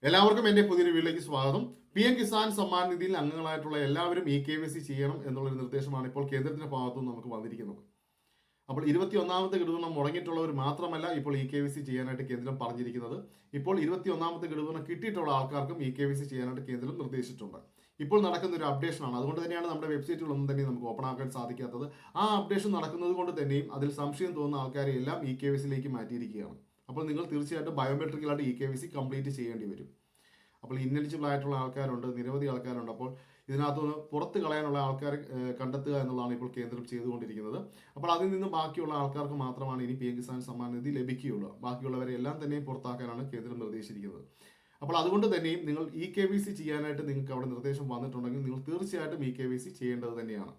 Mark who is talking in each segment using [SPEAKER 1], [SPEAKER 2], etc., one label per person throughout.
[SPEAKER 1] എല്ലാവർക്കും എൻ്റെ പുതിയൊരു വീഡിയോയിലേക്ക് സ്വാഗതം. PM കിസാൻ സമ്മാൻ നിധിയിൽ അംഗങ്ങളായിട്ടുള്ള എല്ലാവരും KYC ചെയ്യണം എന്നുള്ളൊരു നിർദ്ദേശമാണ് ഇപ്പോൾ കേന്ദ്രത്തിന്റെ ഭാഗത്തുനിന്ന് നമുക്ക് വന്നിരിക്കുന്നത്. അപ്പോൾ 21ാമത്തെ ഗഡുവിനം മുടങ്ങിയിട്ടുള്ളവർ മാത്രമല്ല ഇപ്പോൾ KYC ചെയ്യാനായിട്ട് കേന്ദ്രം പറഞ്ഞിരിക്കുന്നത്. ഇപ്പോൾ 21ാമത്തെ ഗഡുവിനം കിട്ടിയിട്ടുള്ള ആൾക്കാർക്കും KYC ചെയ്യാനായിട്ട് കേന്ദ്രം നിർദ്ദേശിച്ചിട്ടുണ്ട്. ഇപ്പോൾ നടക്കുന്ന ഒരു അപ്ഡേഷനാണ്. അതുകൊണ്ട് തന്നെയാണ് നമ്മുടെ വെബ്സൈറ്റുകളൊന്നും തന്നെ നമുക്ക് ഓപ്പൺ ആക്കാൻ സാധിക്കാത്തത്. ആ അപ്ഡേഷൻ നടക്കുന്നത് കൊണ്ട് തന്നെയും അതിൽ സംശയം തോന്നുന്ന ആൾക്കാരെ എല്ലാം KYCയിലേക്ക് മാറ്റിയിരിക്കുകയാണ്. അപ്പോൾ നിങ്ങൾ തീർച്ചയായിട്ടും ബയോമെട്രിക്കലായിട്ട് KYC കംപ്ലീറ്റ് ചെയ്യേണ്ടി വരും. അപ്പോൾ ഇന്നെലിജിബിൾ ആയിട്ടുള്ള ആൾക്കാരുണ്ട്, നിരവധി ആൾക്കാരുണ്ട്. അപ്പോൾ ഇതിനകത്തുനിന്ന് പുറത്ത് കളയാനുള്ള ആൾക്കാരെ കണ്ടെത്തുക എന്നുള്ളതാണ് ഇപ്പോൾ കേന്ദ്രം ചെയ്തുകൊണ്ടിരിക്കുന്നത്. അപ്പോൾ അതിൽ നിന്നും ബാക്കിയുള്ള ആൾക്കാർക്ക് മാത്രമാണ് ഇനി PM കിസാൻ സമ്മാൻ നിധി ലഭിക്കുകയുള്ളൂ. ബാക്കിയുള്ളവരെ എല്ലാം തന്നെയും പുറത്താക്കാനാണ് കേന്ദ്രം നിർദ്ദേശിച്ചിരിക്കുന്നത്. അപ്പോൾ അതുകൊണ്ട് തന്നെയും നിങ്ങൾ KYC ചെയ്യാനായിട്ട് നിങ്ങൾക്ക് അവിടെ നിർദ്ദേശം വന്നിട്ടുണ്ടെങ്കിൽ നിങ്ങൾ തീർച്ചയായിട്ടും KYC ചെയ്യേണ്ടത് തന്നെയാണ്.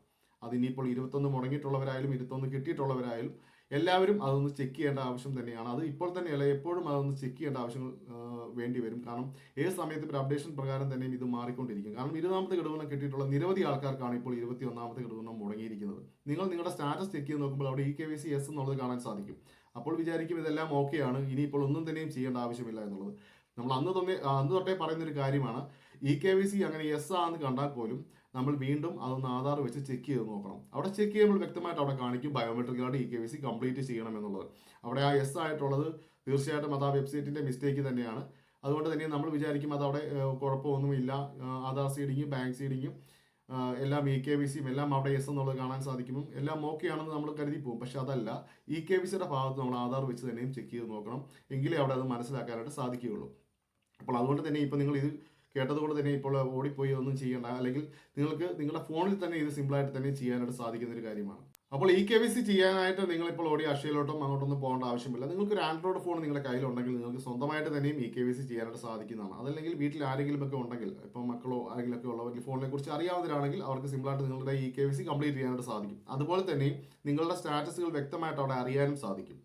[SPEAKER 1] അതിനിപ്പോൾ 21 മുടങ്ങിയിട്ടുള്ളവരായാലും 21 കിട്ടിയിട്ടുള്ളവരായാലും എല്ലാവരും അതൊന്ന് ചെക്ക് ചെയ്യേണ്ട ആവശ്യം തന്നെയാണ്. അത് ഇപ്പോൾ തന്നെയല്ല, എപ്പോഴും അതൊന്ന് ചെക്ക് ചെയ്യേണ്ട ആവശ്യങ്ങൾ വേണ്ടി വരും. കാരണം ഏത് സമയത്തും ഒരു അപ്ഡേഷൻ പ്രകാരം തന്നെയും ഇത് മാറിക്കൊണ്ടിരിക്കും. കാരണം 20ാമത്തെ ഗഡുവിനം കിട്ടിയിട്ടുള്ള നിരവധി ആൾക്കാർക്കാണ് ഇപ്പോൾ 21ാമത്തെ ഗഡുവിനം മുടങ്ങിയിരിക്കുന്നത്. നിങ്ങൾ നിങ്ങളുടെ സ്റ്റാറ്റസ് ചെക്ക് ചെയ്ത് നോക്കുമ്പോൾ അവിടെ KYC യെസ് എന്നുള്ളത് കാണാൻ സാധിക്കും. അപ്പോൾ വിചാരിക്കും ഇതെല്ലാം ഓക്കെയാണ്, ഇനിയിപ്പോൾ ഒന്നും തന്നെയും ചെയ്യേണ്ട ആവശ്യമില്ല എന്നുള്ളത്. നമ്മൾ അന്ന് തൊട്ടേ പറയുന്നൊരു കാര്യമാണ്, KYC അങ്ങനെ യെസ് ആണെന്ന് കണ്ടാൽ പോലും നമ്മൾ വീണ്ടും അതൊന്ന് ആധാർ വെച്ച് ചെക്ക് ചെയ്ത് നോക്കണം. അവിടെ ചെക്ക് ചെയ്യുമ്പോൾ വ്യക്തമായിട്ട് അവിടെ കാണിക്കും ബയോമെട്രിക്കലായിട്ട് KYC കംപ്ലീറ്റ് ചെയ്യണം എന്നുള്ളത്. അവിടെ ആ യെസ് ആയിട്ടുള്ളത് തീർച്ചയായിട്ടും അത് ആ വെബ്സൈറ്റിന്റെ മിസ്റ്റേക്ക് തന്നെയാണ്. അതുകൊണ്ട് തന്നെ നമ്മൾ വിചാരിക്കും അതവിടെ കുഴപ്പമൊന്നുമില്ല, ആധാർ സീഡിങ്ങും ബാങ്ക് സീഡിങ്ങും എല്ലാം KYCയും എല്ലാം അവിടെ യെസ് എന്നുള്ളത് കാണാൻ സാധിക്കുമ്പോൾ എല്ലാം ഓക്കെ ആണെന്ന് നമ്മൾ കരുതി പോകും. പക്ഷെ അതല്ല, KYCയുടെ ഭാഗത്ത് നമ്മൾ ആധാർ വെച്ച് തന്നെയും ചെക്ക് ചെയ്ത് നോക്കണം. എങ്കിലേ അവിടെ അത് മനസ്സിലാക്കാനായിട്ട് സാധിക്കുകയുള്ളൂ. അപ്പോൾ അതുകൊണ്ട് തന്നെ ഇപ്പോൾ നിങ്ങൾ ഇത് കേട്ടതുകൊണ്ട് തന്നെ ഇപ്പോൾ ഓടിപ്പോയി ഒന്നും ചെയ്യേണ്ട, അല്ലെങ്കിൽ നിങ്ങൾക്ക് നിങ്ങളുടെ ഫോണിൽ തന്നെ ഇത് സിമ്പിളായിട്ട് തന്നെ ചെയ്യാനായിട്ട് സാധിക്കുന്ന ഒരു കാര്യമാണ്. അപ്പോൾ KYC ചെയ്യാനായിട്ട് നിങ്ങളിപ്പോൾ ഓടി അക്ഷയയിലോട്ടും അങ്ങോട്ടൊന്നും പോകേണ്ട ആവശ്യമില്ല. നിങ്ങൾക്ക് ഒരു ആൻഡ്രോയിഡ് ഫോൺ നിങ്ങളുടെ കയ്യിലുണ്ടെങ്കിൽ നിങ്ങൾക്ക് സ്വന്തമായിട്ട് തന്നെയും KYC ചെയ്യാനായിട്ട് സാധിക്കുന്നതാണ്. അതല്ലെങ്കിൽ വീട്ടിൽ ആരെങ്കിലും ഒക്കെ ഉണ്ടെങ്കിൽ, ഇപ്പം മക്കളോ ആരെങ്കിലും ഒക്കെ ഉള്ളവർക്ക് ഫോണിനെ കുറിച്ച് അറിയാവുന്നവരാണെങ്കിൽ അവർക്ക് സിമ്പിളായിട്ട് നിങ്ങളുടെ KYC കംപ്ലീറ്റ് ചെയ്യാനായിട്ട് സാധിക്കും. അതുപോലെ തന്നെയും നിങ്ങളുടെ സ്റ്റാറ്റസുകൾ വ്യക്തമായിട്ട് അവിടെ അറിയാനും സാധിക്കും.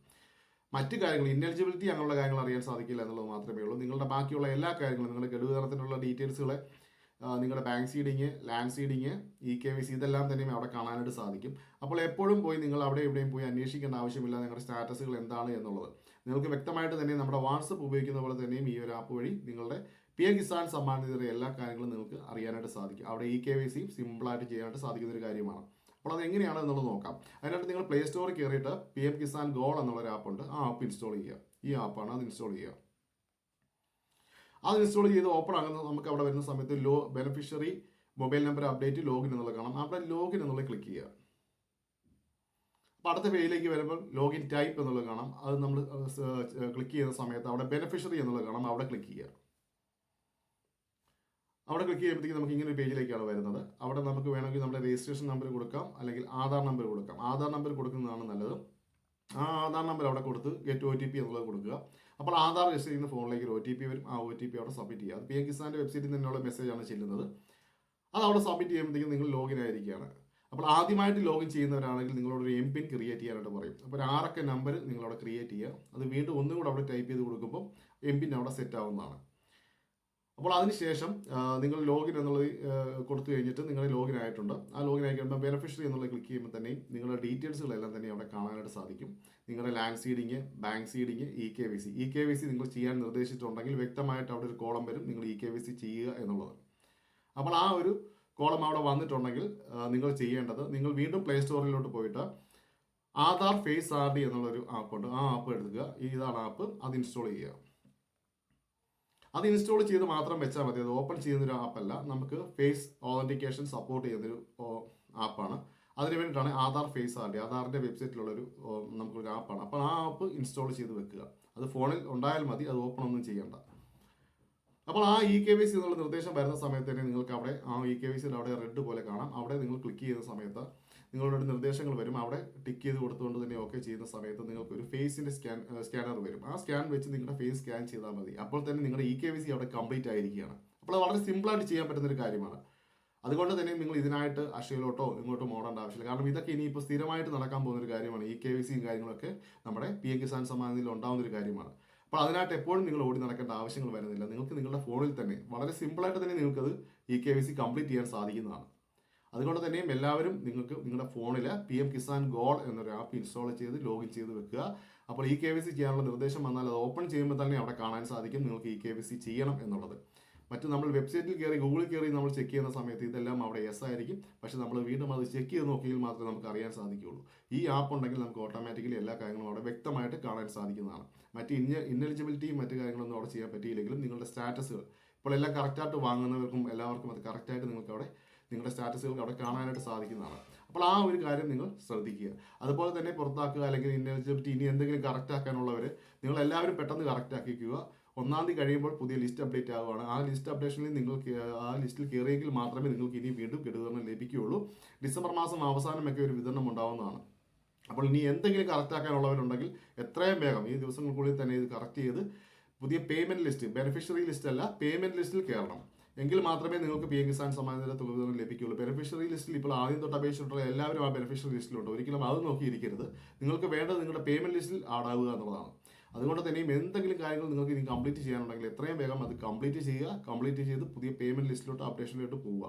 [SPEAKER 1] മറ്റു കാര്യങ്ങൾ, ഇന്നെലിജിബിലിറ്റി അങ്ങനെയുള്ള കാര്യങ്ങൾ അറിയാൻ സാധിക്കില്ല എന്നുള്ളത് മാത്രമേ ഉള്ളൂ. നിങ്ങളുടെ ബാക്കിയുള്ള എല്ലാ കാര്യങ്ങളും, നിങ്ങളുടെ ഗഡുവിതരണത്തിനുള്ള ഡീറ്റെയിൽസുകളെ, നിങ്ങളുടെ bank seeding, land seeding, KYC ഇതെല്ലാം തന്നെയും അവിടെ കാണാനായിട്ട് സാധിക്കും. അപ്പോൾ എപ്പോഴും പോയി നിങ്ങൾ അവിടെ എവിടെയും പോയി അന്വേഷിക്കേണ്ട ആവശ്യമില്ല നിങ്ങളുടെ സ്റ്റാറ്റസുകൾ എന്താണ് എന്നുള്ളത്. നിങ്ങൾക്ക് വ്യക്തമായിട്ട് തന്നെ നമ്മുടെ വാട്സപ്പ് ഉപയോഗിക്കുന്ന പോലെ തന്നെയും ഈ ഒരു ആപ്പ് വഴി നിങ്ങളുടെ PM കിസാൻ സമ്മാൻ നിധിയുടെ എല്ലാ കാര്യങ്ങളും നിങ്ങൾക്ക് അറിയാനായിട്ട് സാധിക്കും. അവിടെ KYCയും സിമ്പിളായിട്ട് ചെയ്യാനായിട്ട് സാധിക്കുന്ന ഒരു കാര്യമാണ്. അപ്പോൾ അത് എങ്ങനെയാണ് എന്നുള്ളത് നോക്കാം. അതിനായിട്ട് നിങ്ങൾ പ്ലേ സ്റ്റോറിൽ കയറിയിട്ട് PM കിസാൻ ഗോൾ എന്നുള്ളൊരു ആപ്പുണ്ട്, ആ ആപ്പ് ഇൻസ്റ്റാൾ ചെയ്യുക. ഈ ആപ്പാണ്, അത് ഇൻസ്റ്റാൾ ചെയ്യുക. അത് ഇൻസ്റ്റാൾ ചെയ്ത് ഓപ്പൺ ആകുന്ന നമുക്ക് അവിടെ വരുന്ന സമയത്ത് beneficiary mobile number update login എന്നുള്ളത് കാണാം. അവിടെ ലോഗിൻ എന്നുള്ളത് ക്ലിക്ക് ചെയ്യുക. അപ്പോൾ അടുത്ത പേജിലേക്ക് വരുമ്പോൾ ലോഗിൻ ടൈപ്പ് എന്നുള്ളത് കാണാം. അത് നമ്മൾ ക്ലിക്ക് ചെയ്യുന്ന സമയത്ത് അവിടെ ബെനിഫിഷ്യറി എന്നുള്ളത് കാണാം. അവിടെ ക്ലിക്ക് ചെയ്യുക. അവിടെ ക്ലിക്ക് ചെയ്യുമ്പോഴത്തേക്ക് നമുക്ക് ഇങ്ങനെ ഒരു പേജിലേക്കാണ് വരുന്നത്. അവിടെ നമുക്ക് വേണമെങ്കിൽ നമ്മുടെ രജിസ്ട്രേഷൻ നമ്പർ കൊടുക്കാം, അല്ലെങ്കിൽ ആധാർ നമ്പർ കൊടുക്കാം. ആധാർ നമ്പർ കൊടുക്കുന്നതാണ് നല്ലത്. ആ ആധാർ നമ്പർ അവിടെ കൊടുത്ത് ഗെറ്റ് OTP എന്നുള്ളത് കൊടുക്കുക. അപ്പോൾ ആധാർ രജിസ്റ്റർ ചെയ്യുന്ന ഫോണിലേക്ക് ഒരു OTP വരും. ആ OTP അവിടെ സബ്മിറ്റ് ചെയ്യുക. അത് PM കിസാൻ്റെ വെബ്സൈറ്റിൽ നിന്നുള്ള മെസ്സേജാണ് ചെല്ലുന്നത്. അത് അവിടെ സബ്മിറ്റ് ചെയ്യുമ്പോഴത്തേക്കും നിങ്ങൾ ലോഗിൻ ആയിരിക്കുകയാണ്. അപ്പോൾ ആദ്യമായിട്ട് ലോഗിൻ ചെയ്യുന്നവരാണെങ്കിൽ നിങ്ങളോട് ഒരു MPIN ക്രിയേറ്റ് ചെയ്യാനായിട്ട് പറയും. അപ്പോൾ ഒരു 6 അക്ക നമ്പർ നിങ്ങളവിടെ ക്രിയേറ്റ് ചെയ്യുക. അത് വീണ്ടും ഒന്നും കൂടെ അവിടെ ടൈപ്പ് ചെയ്ത് കൊടുക്കുമ്പോൾ MPIN അവിടെ സെറ്റ് ആവുന്നതാണ്. അപ്പോൾ അതിനുശേഷം നിങ്ങൾ ലോഗിൻ എന്നുള്ളത് കൊടുത്തു കഴിഞ്ഞിട്ട് നിങ്ങൾ ലോഗിൻ ആയിട്ടുണ്ട്. ആ ലോഗിൻ ആയി കഴിയുമ്പോൾ ബെനിഫിഷ്യറി എന്നുള്ളത് ക്ലിക്ക് ചെയ്യുമ്പോൾ തന്നെ നിങ്ങളുടെ ഡീറ്റെയിൽസുകളെല്ലാം തന്നെ അവിടെ കാണാനായിട്ട് സാധിക്കും. നിങ്ങളുടെ land seeding, bank seeding, KYC നിങ്ങൾ ചെയ്യാൻ നിർദ്ദേശിച്ചിട്ടുണ്ടെങ്കിൽ വ്യക്തമായിട്ട് അവിടെ ഒരു കോളം വരും, നിങ്ങൾ KYC ചെയ്യുക എന്നുള്ളത്. അപ്പോൾ ആ ഒരു കോളം അവിടെ വന്നിട്ടുണ്ടെങ്കിൽ നിങ്ങൾ ചെയ്യേണ്ടത്, നിങ്ങൾ വീണ്ടും പ്ലേ സ്റ്റോറിലോട്ട് പോയിട്ട് ആധാർ ഫേസ് RD എന്നുള്ളൊരു ആപ്പുണ്ട്, ആ ആപ്പ് എടുക്കുക. ഇതാണ് ആപ്പ്, അത് ഇൻസ്റ്റാൾ ചെയ്യുക. അത് ഇൻസ്റ്റാൾ ചെയ്ത് മാത്രം വെച്ചാൽ മതി. അത് ഓപ്പൺ ചെയ്യുന്നൊരു ആപ്പല്ല, നമുക്ക് ഫേസ് ഓതൻറ്റിക്കേഷൻ സപ്പോർട്ട് ചെയ്യുന്നൊരു ആപ്പാണ്. അതിന് വേണ്ടിയിട്ടാണ് ആധാർ ഫേസ് RD, ആധാറിൻ്റെ വെബ്സൈറ്റിലുള്ളൊരു നമുക്കൊരു ആപ്പാണ്. അപ്പോൾ ആ ആപ്പ് ഇൻസ്റ്റാൾ ചെയ്ത് വെക്കുക. അത് ഫോണിൽ ഉണ്ടായാൽ മതി, അത് ഓപ്പൺ ഒന്നും ചെയ്യേണ്ട. അപ്പോൾ ആ KYC എന്നുള്ള നിർദ്ദേശം വരുന്ന സമയത്ത് തന്നെ നിങ്ങൾക്ക് അവിടെ ആ KYCയുടെ അവിടെ റെഡ് പോലെ കാണാം. അവിടെ നിങ്ങൾ ക്ലിക്ക് ചെയ്യുന്ന സമയത്ത് നിങ്ങളുടെ നിർദ്ദേശങ്ങൾ വരും. അവിടെ ടിക്ക് ചെയ്ത് കൊടുത്തുകൊണ്ട് തന്നെ ഓക്കെ ചെയ്യുന്ന സമയത്ത് നിങ്ങൾക്ക് ഒരു ഫേസിൻ്റെ സ്കാനർ വരും. ആ സ്കാൻ വെച്ച് നിങ്ങളുടെ ഫേസ് സ്കാൻ ചെയ്താൽ മതി. അപ്പോൾ തന്നെ നിങ്ങളുടെ KYC അവിടെ കംപ്ലീറ്റ് ആയിരിക്കുകയാണ്. അപ്പോൾ അത് വളരെ സിമ്പിളായിട്ട് ചെയ്യാൻ പറ്റുന്നൊരു കാര്യമാണ്. അതുകൊണ്ട് തന്നെ നിങ്ങൾ ഇതിനായിട്ട് അക്ഷയയിലോട്ടോ ഇങ്ങോട്ടോ ഓടേണ്ട ആവശ്യമില്ല. കാരണം ഇതൊക്കെ ഇനിയിപ്പോൾ സ്ഥിരമായിട്ട് നടക്കാൻ പോകുന്നൊരു കാര്യമാണ്. KYCയും കാര്യങ്ങളൊക്കെ നമ്മുടെ PM കിസാൻ സമ്മാൻ നിധിയിൽ ഉണ്ടാകുന്നൊരു കാര്യമാണ്. അപ്പോൾ അതിനായിട്ട് എപ്പോഴും നിങ്ങൾ ഓടി നടക്കേണ്ട ആവശ്യങ്ങൾ വരുന്നില്ല. നിങ്ങൾക്ക് നിങ്ങളുടെ ഫോണിൽ തന്നെ വളരെ സിമ്പിളായിട്ട് തന്നെ നിങ്ങൾക്കത് KYC കംപ്ലീറ്റ് ചെയ്യാൻ സാധിക്കുന്നതാണ്. അതുകൊണ്ട് തന്നെയും എല്ലാവരും നിങ്ങൾക്ക് നിങ്ങളുടെ ഫോണിൽ PM കിസാൻ ഗോൾ എന്നൊരു ആപ്പ് ഇൻസ്റ്റാൾ ചെയ്ത് ലോഗിൻ ചെയ്ത് വെക്കുക. അപ്പോൾ ഈ KYC ചെയ്യാനുള്ള നിർദ്ദേശം വന്നാൽ അത് ഓപ്പൺ ചെയ്യുമ്പോൾ തന്നെ അവിടെ കാണാൻ സാധിക്കും നിങ്ങൾക്ക് ഈ KYC ചെയ്യണം എന്നുള്ളത്. മറ്റ് നമ്മൾ വെബ്സൈറ്റിൽ കയറി ഗൂഗിളിൽ കയറി നമ്മൾ ചെക്ക് ചെയ്യുന്ന സമയത്ത് ഇതെല്ലാം അവിടെ യെസ് ആയിരിക്കും. പക്ഷേ നമ്മൾ വീണ്ടും അത് ചെക്ക് ചെയ്ത് നോക്കിയാൽ മാത്രമേ നമുക്ക് അറിയാൻ സാധിക്കുകയുള്ളൂ. ഈ ആപ്പ് ഉണ്ടെങ്കിൽ നമുക്ക് ഓട്ടോമാറ്റിക്കലി എല്ലാ കാര്യങ്ങളും അവിടെ വ്യക്തമായിട്ട് കാണാൻ സാധിക്കുന്നതാണ്. മറ്റ് ഇന്നെലിജിബിലിറ്റിയും മറ്റു കാര്യങ്ങളൊന്നും അവിടെ ചെയ്യാൻ പറ്റിയില്ലെങ്കിലും നിങ്ങളുടെ സ്റ്റാറ്റസുകൾ ഇപ്പോൾ എല്ലാം കറക്റ്റായിട്ട് വാങ്ങുന്നവർക്കും എല്ലാവർക്കും അത് കറക്റ്റായിട്ട് നിങ്ങൾക്ക് അവിടെ നിങ്ങളുടെ സ്റ്റാറ്റസുകൾക്ക് അവിടെ കാണാനായിട്ട് സാധിക്കുന്നതാണ്. അപ്പോൾ ആ ഒരു കാര്യം നിങ്ങൾ ശ്രദ്ധിക്കുക. അതുപോലെ തന്നെ പുറത്താക്കുക അല്ലെങ്കിൽ ഇന്നെലിജിബിലിറ്റി ഇനി എന്തെങ്കിലും കറക്റ്റ് ആക്കാനുള്ളവർ നിങ്ങൾ എല്ലാവരും പെട്ടെന്ന് കറക്റ്റ് ആക്കിക്കുക. 1-ാം തീയതി കഴിയുമ്പോൾ പുതിയ ലിസ്റ്റ് അപ്ഡേറ്റ് ആവുകയാണ്. ആ ലിസ്റ്റ് അപ്ഡേഷനിൽ നിങ്ങൾക്ക് ആ ലിസ്റ്റിൽ കയറിയെങ്കിൽ മാത്രമേ നിങ്ങൾക്ക് ഇനി വീണ്ടും ഗഡുവിതരണം ലഭിക്കുകയുള്ളൂ. ഡിസംബർ മാസം അവസാനമൊക്കെ ഒരു വിതരണം ഉണ്ടാവുന്നതാണ്. അപ്പോൾ ഇനി എന്തെങ്കിലും കറക്റ്റ് ആക്കാനുള്ളവരുണ്ടെങ്കിൽ എത്രയും വേഗം ഈ ദിവസങ്ങൾക്കുള്ളിൽ തന്നെ ഇത് കറക്റ്റ് ചെയ്ത് പുതിയ പേയ്മെൻറ്റ് ലിസ്റ്റ്, ബെനിഫിഷ്യറി ലിസ്റ്റ് അല്ല പേയ്മെൻറ്റ് ലിസ്റ്റിൽ കയറണം. എങ്കിൽ മാത്രമേ നിങ്ങൾക്ക് PM കിസാൻ സമ്മാൻ നിധി തുക വിതരണം ലഭിക്കുകയുള്ളൂ. ബെനിഫിഷ്യറി ലിസ്റ്റിൽ ഇപ്പോൾ ആദ്യം തൊട്ട് അപേക്ഷിച്ചിട്ടുള്ള എല്ലാവരും ആ ബെനിഫിഷ്യറി ലിസ്റ്റിലുണ്ട്. ഒരിക്കലും അത് നോക്കിയിരിക്കരുത്. നിങ്ങൾക്ക് വേണ്ടത് നിങ്ങളുടെ പേയ്മെൻറ്റ് ലിസ്റ്റിൽ ആഡാവുക എന്നുള്ളതാണ്. അതുകൊണ്ട് തന്നെയും എന്തെങ്കിലും കാര്യങ്ങൾ നിങ്ങൾക്ക് ഇനി കംപ്ലീറ്റ് ചെയ്യാനുണ്ടെങ്കിൽ എത്രയും വേഗം അത് കംപ്ലീറ്റ് ചെയ്യുക. കംപ്ലീറ്റ് ചെയ്ത് പുതിയ പേയ്മെൻറ്റ് ലിസ്റ്റിലോട്ട് അപ്ഡേഷനിലോട്ട് പോവുക.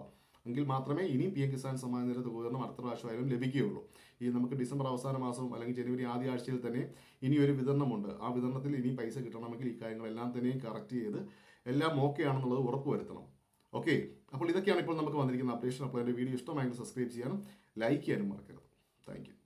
[SPEAKER 1] എങ്കിൽ മാത്രമേ ഇനി PM കിസാൻ സമ്മാൻ നിധി തുക വിതരണം അടുത്ത പ്രാവശ്യമായാലും ലഭിക്കുകയുള്ളൂ. ഈ നമുക്ക് ഡിസംബർ അവസാന മാസം അല്ലെങ്കിൽ ജനുവരി ആദ്യ ആഴ്ചയിൽ തന്നെ ഇനി ഒരു വിതരണമുണ്ട്. ആ വിതരണത്തിൽ ഇനി പൈസ കിട്ടണമെങ്കിൽ ഈ കാര്യങ്ങളെല്ലാം തന്നെയും കറക്റ്റ് ചെയ്ത് എല്ലാം ഓക്കെ ആണെന്നുള്ളത് ഉറപ്പുവരുത്തണം. ഓക്കെ, അപ്പോൾ ഇതൊക്കെയാണ് ഇപ്പോൾ നമുക്ക് വന്നിരിക്കുന്ന അപ്ഡേഷൻ. അപ്പോൾ എൻ്റെ വീഡിയോ ഇഷ്ടമായെങ്കിൽ സബ്സ്ക്രൈബ് ചെയ്യാനും ലൈക്ക് ചെയ്യാനും മറക്കരുത്. Thank you.